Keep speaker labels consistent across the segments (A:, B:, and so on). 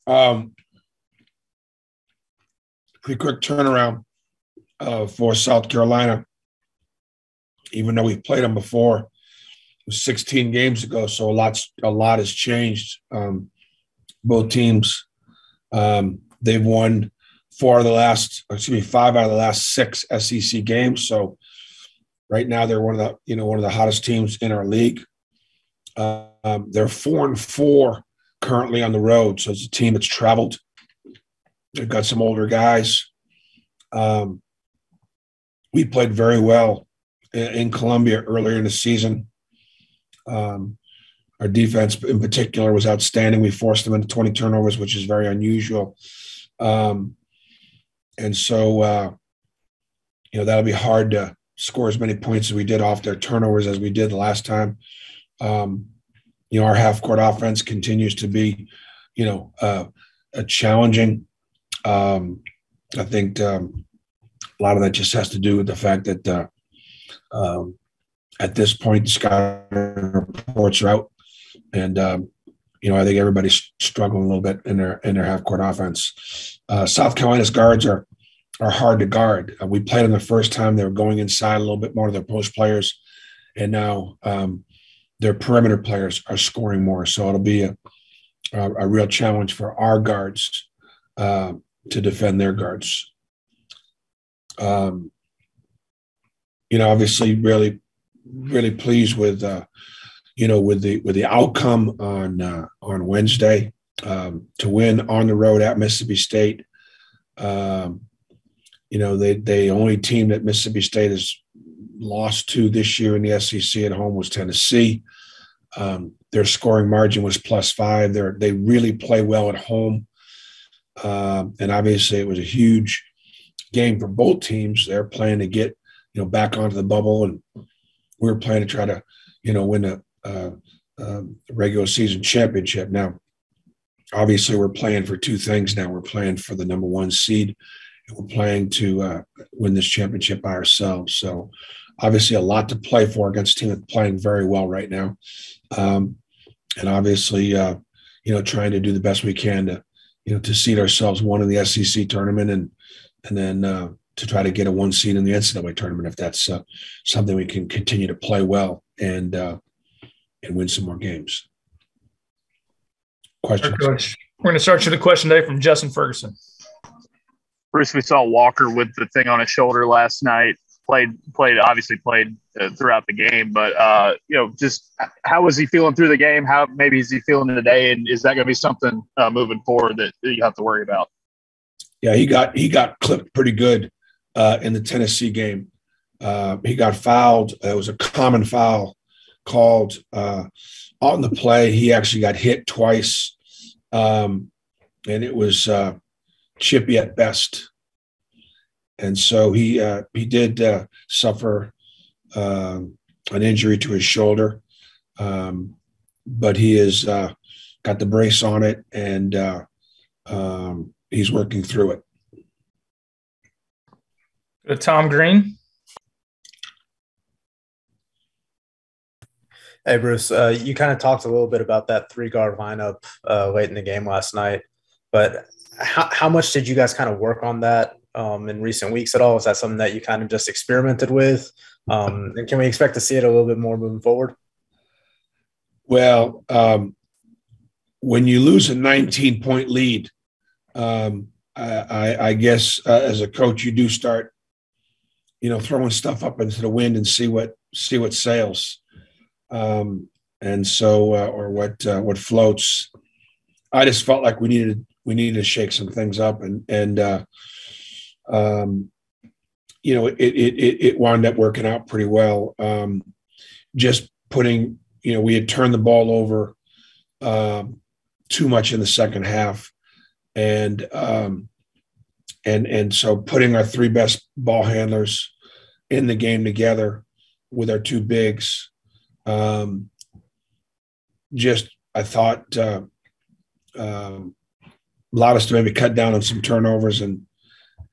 A: Um, Pretty quick turnaround for South Carolina, even though we've played them before. It was 16 games ago, so a lot has changed. Both teams, they've won 5 out of the last 6 SEC games. So right now they're one of the hottest teams in our league. They're 4-4 currently on the road, so it's a team that's traveled. They've got some older guys. We played very well in Columbia earlier in the season. Our defense in particular was outstanding. We forced them into 20 turnovers, which is very unusual. And so, that'll be hard to score as many points as we did off their turnovers as we did the last time. Our half-court offense continues to be, a challenging. I think a lot of that just has to do with the fact that at this point, the scouting reports are out, and I think everybody's struggling a little bit in their half-court offense. South Carolina's guards are hard to guard. We played them the first time; they were going inside a little bit more to their post players, and now their perimeter players are scoring more. So it'll be a real challenge for our guards to defend their guards. Obviously, really, really pleased with the outcome on Wednesday to win on the road at Mississippi State. The only team that Mississippi State has lost to this year in the SEC at home was Tennessee. Their scoring margin was +5. They really play well at home. And obviously it was a huge game for both teams. They're playing to get, back onto the bubble, and we were playing to try to, win a regular season championship. Now, obviously we're playing for two things now. We're playing for the number 1 seed, and we're playing to win this championship by ourselves. So obviously a lot to play for against a team that's playing very well right now. And obviously, trying to do the best we can to seed ourselves one in the SEC tournament and then to try to get a 1 seed in the NCAA tournament if that's something we can continue to play well and win some more games. Questions?
B: Coach, we're going to start you the question today from Justin Ferguson.
C: Bruce, we saw Walker with the thing on his shoulder last night. Played throughout the game, but just how was he feeling through the game? How maybe is he feeling today, and is that going to be something moving forward that you have to worry about?
A: Yeah, he got clipped pretty good in the Tennessee game. He got fouled. It was a common foul called on the play. He actually got hit twice, and it was chippy at best. And so he did suffer an injury to his shoulder, but he has got the brace on it, and he's working through it.
B: Tom Green.
D: Hey, Bruce, you kind of talked a little bit about that 3-guard lineup late in the game last night, but how much did you guys kind of work on that in recent weeks at all? Is that something that you kind of just experimented with? And can we expect to see it a little bit more moving forward?
A: Well, when you lose a 19-point lead, I guess as a coach, you do start, throwing stuff up into the wind and see what sails, and so or what floats. I just felt like we needed to shake some things up, and it wound up working out pretty well. Just putting, we had turned the ball over too much in the second half, and so putting our 3 best ball handlers in the game together with our 2 bigs, I thought allowed us to maybe cut down on some turnovers and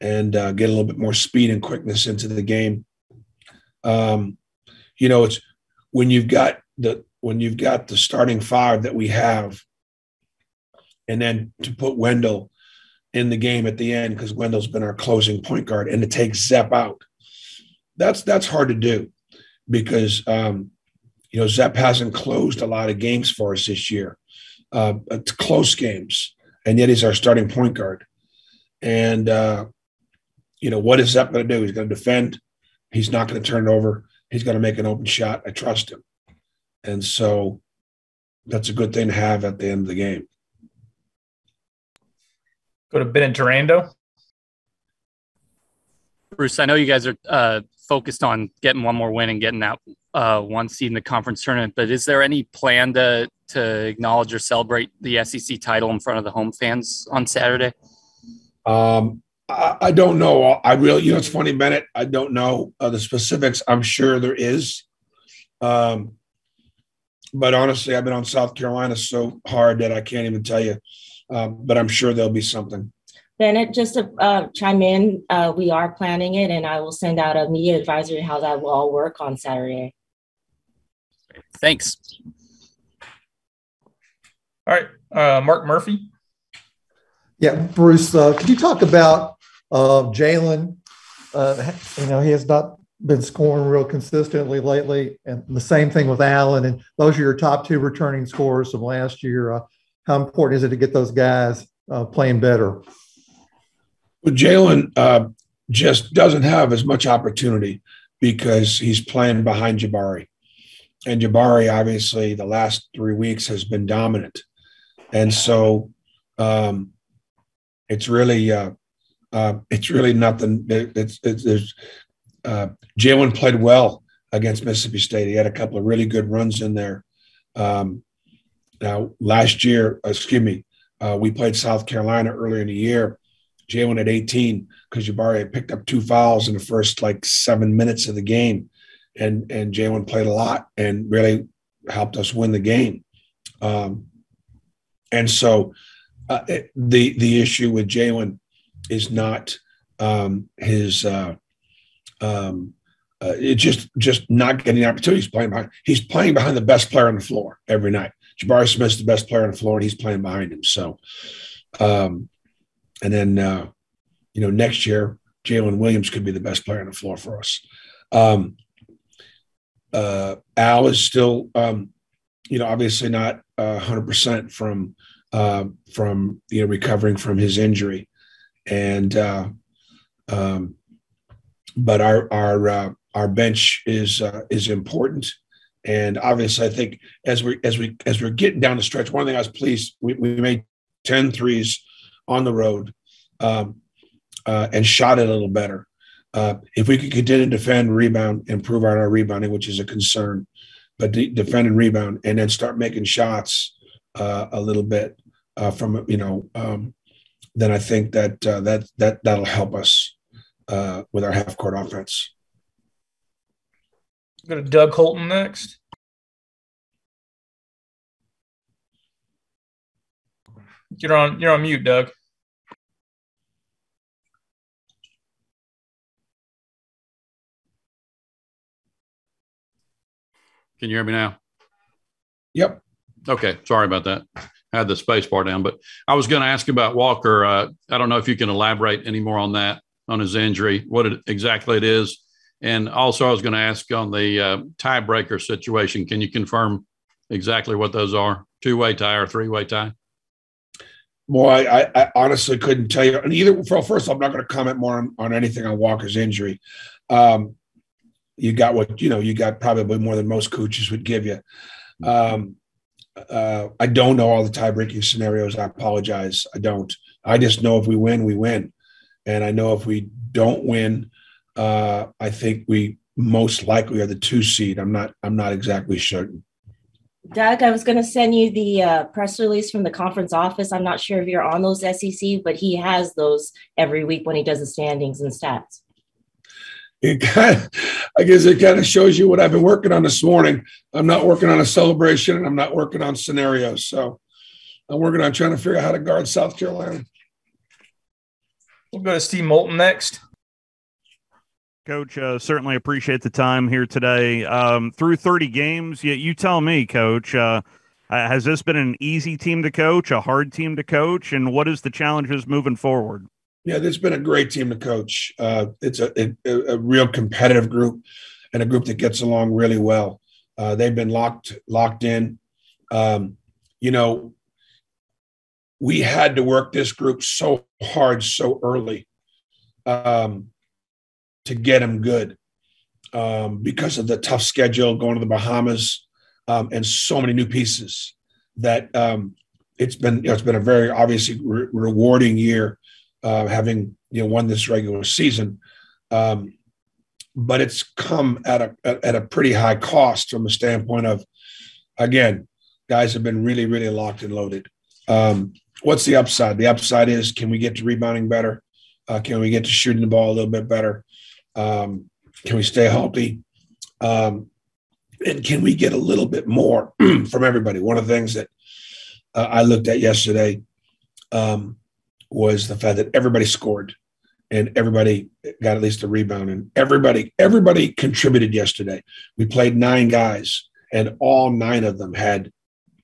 A: get a little bit more speed and quickness into the game. It's when you've got the starting 5 that we have, and then to put Wendell in the game at the end because Wendell's been our closing point guard, and to take Zep out. That's hard to do because Zep hasn't closed a lot of games for us this year. It's close games, and yet he's our starting point guard. And what is Zep going to do? He's going to defend. He's not going to turn it over. He's going to make an open shot. I trust him. And so that's a good thing to have at the end of the game.
B: Go to Bennett Durando.
E: Bruce, I know you guys are focused on getting one more win and getting that one seed in the conference tournament, but is there any plan to acknowledge or celebrate the SEC title in front of the home fans on Saturday?
A: I don't know. I really, it's funny, Bennett. I don't know the specifics. I'm sure there is. But honestly, I've been on South Carolina so hard that I can't even tell you. But I'm sure there'll be something.
F: Bennett, just to chime in, we are planning it, and I will send out a media advisory how that will all work on Saturday.
E: Thanks.
B: All right, Mark Murphy.
G: Yeah, Bruce, could you talk about Jalen? He has not been scoring real consistently lately, and the same thing with Allen. And those are your top two returning scorers from last year. How important is it to get those guys playing better?
A: Well, Jalen just doesn't have as much opportunity because he's playing behind Jabari. And Jabari, obviously, the last 3 weeks has been dominant. And so it's really nothing. Jalen played well against Mississippi State. He had a couple of really good runs in there. Now, last year, we played South Carolina earlier in the year. Jalen had 18 because Jabari had picked up 2 fouls in the first 7 minutes of the game. And Jalen played a lot and really helped us win the game. And so the issue with Jalen is not it's just not getting opportunities playing behind. He's playing behind the best player on the floor every night. Jabari Smith's the best player on the floor, and he's playing behind him. So, and then next year Jalen Williams could be the best player on the floor for us. Al is still, obviously not 100% from recovering from his injury, and but our bench is important, and obviously I think as we're getting down the stretch, one thing I was pleased we made 10 threes on the road, and shot it a little better. If we could continue to defend, rebound, improve on our rebounding, which is a concern, but defend and rebound, and then start making shots a little bit then I think that'll help us with our half court offense.
B: Go to Doug Holton next. You're on mute, Doug.
H: Can you hear me now?
A: Yep.
H: Okay. Sorry about that. I had the space bar down, but I was going to ask about Walker. I don't know if you can elaborate any more on that, on his injury, exactly it is. And also I was going to ask on the tiebreaker situation. Can you confirm exactly what those are? 2-way tie or 3-way tie?
A: Boy, I honestly couldn't tell you. And first, I'm not going to comment more on anything on Walker's injury. You got you got probably more than most coaches would give you. I don't know all the tie-breaking scenarios. I apologize. I don't. I just know if we win, we win. And I know if we don't win, I think we most likely are the 2 seed. I'm not exactly certain.
F: Doug, I was going to send you the press release from the conference office. I'm not sure if you're on those SEC, but he has those every week when he does the standings and stats.
A: I guess it kind of shows you what I've been working on this morning. I'm not working on a celebration, and I'm not working on scenarios. So I'm working on trying to figure out how to guard South Carolina.
B: We'll go to Steve Moulton next.
I: Coach, certainly appreciate the time here today. Through 30 games, you tell me, Coach, how Has this been an easy team to coach, a hard team to coach, and what is the challenges moving forward?
A: Yeah, this has been a great team to coach. It's a real competitive group and a group that gets along really well. They've been locked in. You know, we had to work this group so hard so early to get them good because of the tough schedule going to the Bahamas and so many new pieces that it's been a very obviously rewarding year having won this regular season. But it's come at a pretty high cost from a standpoint of, again, guys have been really, really locked and loaded. What's the upside? The upside is, can we get to rebounding better? Can we get to shooting the ball a little bit better? Can we stay healthy? And can we get a little bit more from everybody? One of the things that I looked at yesterday was the fact that everybody scored and everybody got at least a rebound, and everybody contributed yesterday. We played 9 guys, and all 9 of them had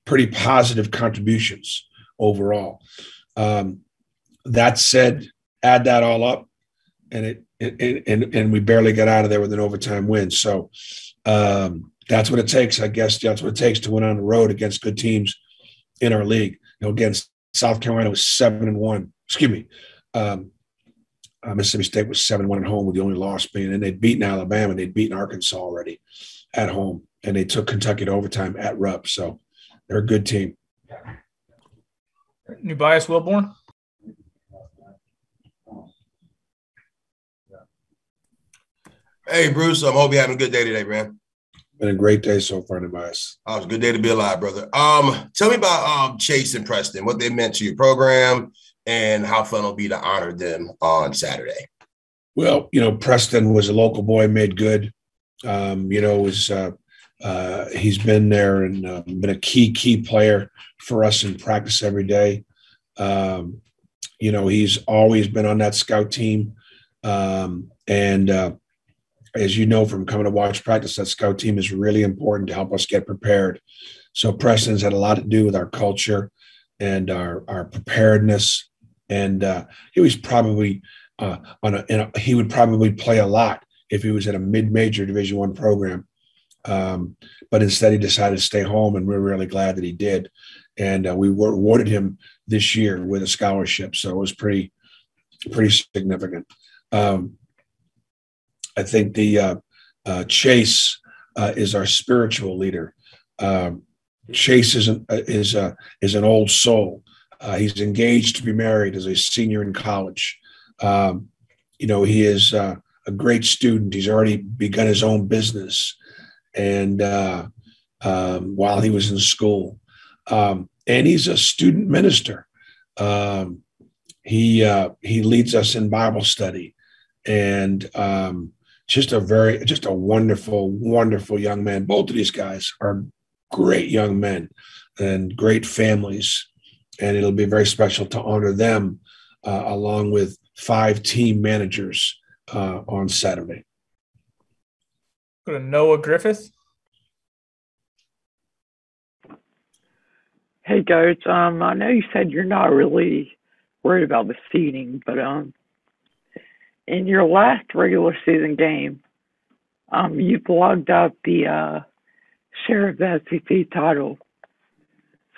A: pretty positive contributions overall. That said, add that all up, and and we barely got out of there with an overtime win. So that's what it takes, I guess. That's what it takes to win on the road against good teams in our league. Against South Carolina was 7-1. Excuse me. Mississippi State was 7-1 at home with the only loss being, and they'd beaten Alabama, and they'd beaten Arkansas already at home, and they took Kentucky to overtime at Rupp. So they're a good team.
B: New bias, Wilborn.
J: Hey, Bruce. I hope you're having a good day today, man.
A: Been a great day so far, Tobias.
J: Oh, it's a good day to be alive, brother. Tell me about Chase and Preston, what they meant to your program, and how fun it'll be to honor them on Saturday.
A: Well, Preston was a local boy, made good. He's been there and been a key player for us in practice every day. He's always been on that scout team. As you know from coming to watch practice, that scout team is really important to help us get prepared. So Preston's had a lot to do with our culture and our preparedness. And he was probably he would probably play a lot if he was at a mid-major Division I program. But instead, he decided to stay home, and we're really glad that he did. And we awarded him this year with a scholarship, so it was pretty significant. I think the Chase is our spiritual leader. Chase is an old soul. He's engaged to be married as a senior in college. He is a great student. He's already begun his own business, and while he was in school, and he's a student minister. He leads us in Bible study, and just a wonderful young man. Both of these guys are great young men and great families. And it'll be very special to honor them along with 5 team managers on Saturday.
B: Go to Noah Griffith.
K: Hey, Coach. I know you said you're not really worried about the seeding, but in your last regular season game, you plugged up the share of the SEC title.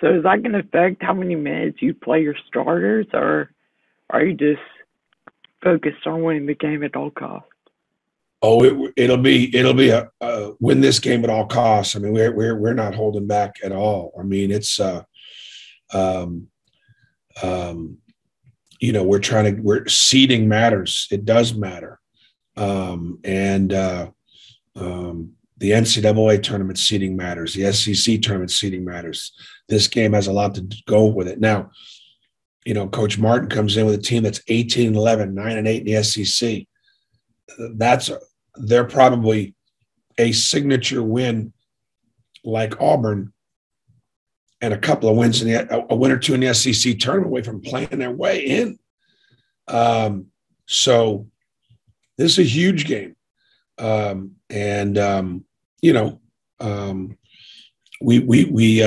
K: So is that going to affect how many minutes you play your starters, or are you just focused on winning the game at all costs?
A: Oh, it'll be a win this game at all costs. I mean, we're not holding back at all. I mean, it's we're seeding matters. It does matter, the NCAA tournament seeding matters. The SEC tournament seeding matters. This game has a lot to go with it. Now, Coach Martin comes in with a team that's 18-11, 9-8 in the SEC. They're probably a signature win like Auburn and a couple of wins a win or two in the SEC tournament away from playing their way in. So this is a huge game. We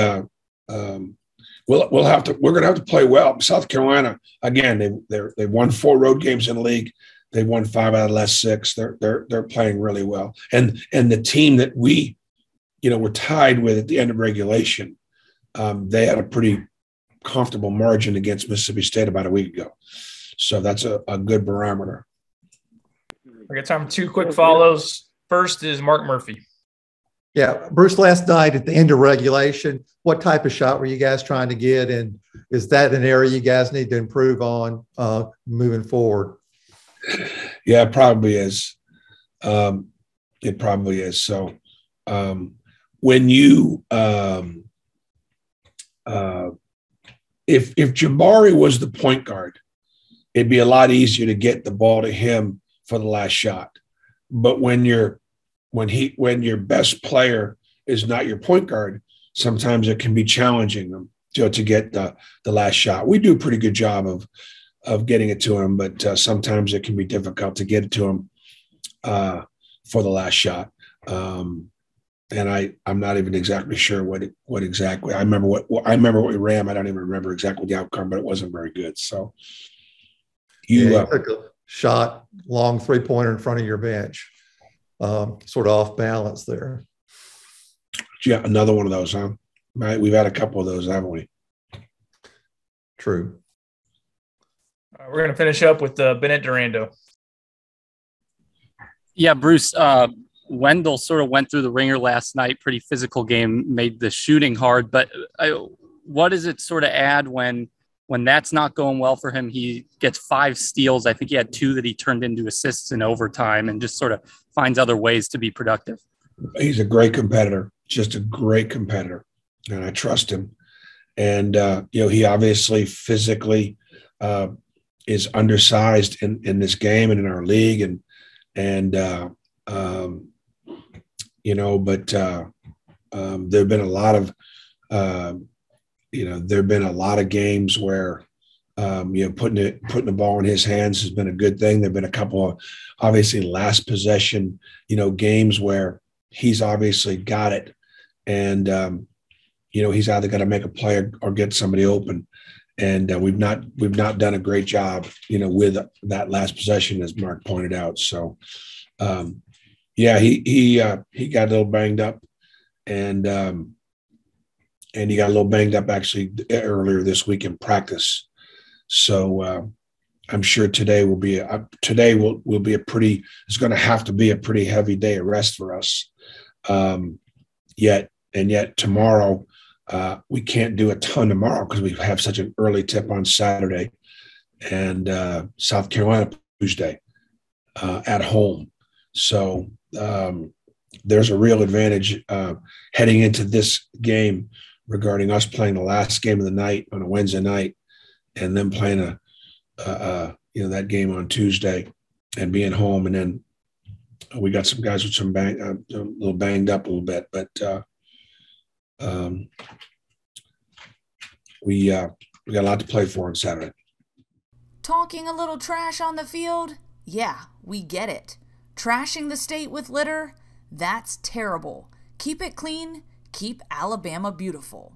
A: we'll have to. We're going to have to play well. South Carolina again. They've won 4 road games in the league. They won 5 out of the last 6. They're playing really well. And the team that we, were tied with at the end of regulation, they had a pretty comfortable margin against Mississippi State about a week ago. So that's a good barometer.
B: We got time for 2 quick follows. First is Mark Murphy.
G: Yeah, Bruce, last night at the end of regulation, what type of shot were you guys trying to get? And is that an area you guys need to improve on moving forward?
A: Yeah, it probably is. It probably is. So when you if Jabari was the point guard, it'd be a lot easier to get the ball to him for the last shot. But when your best player is not your point guard, sometimes it can be challenging them to get the last shot. We do a pretty good job of getting it to him, but sometimes it can be difficult to get it to him for the last shot. And I'm not even exactly sure what exactly. I remember what we ran. I don't even remember exactly the outcome, but it wasn't very good. So you
G: took a shot, long 3-pointer in front of your bench, sort of off balance there.
A: Yeah, another one of those, huh? Right, we've had a couple of those, haven't we?
G: True.
B: We're going to finish up with Bennett Durando.
E: Yeah, Bruce, Wendell sort of went through the ringer last night. Pretty physical game, made the shooting hard. But what does it sort of add when that's not going well for him? He gets 5 steals. I think he had 2 that he turned into assists in overtime, and just sort of finds other ways to be productive.
A: He's a great competitor, just a great competitor, and I trust him. And he obviously physically is undersized in this game and in our league, but there've been a lot of there've been a lot of games where putting the ball in his hands has been a good thing. There've been a couple of obviously last possession games where he's obviously got it, and he's either got to make a play or get somebody open. And we've not done a great job, with that last possession, as Mark pointed out. So, he got a little banged up, and he got a little banged up actually earlier this week in practice. So I'm sure today will be it's going to have to be a pretty heavy day of rest for us. Yet tomorrow. We can't do a ton tomorrow because we have such an early tip on Saturday, and South Carolina Tuesday at home. So there's a real advantage heading into this game regarding us playing the last game of the night on a Wednesday night, and then playing that game on Tuesday and being home. And then we got some guys with a little banged up a little bit, but we got a lot to play for on Saturday.
L: Talking a little trash on the field? Yeah, we get it. Trashing the state with litter? That's terrible. Keep it clean. Keep Alabama beautiful.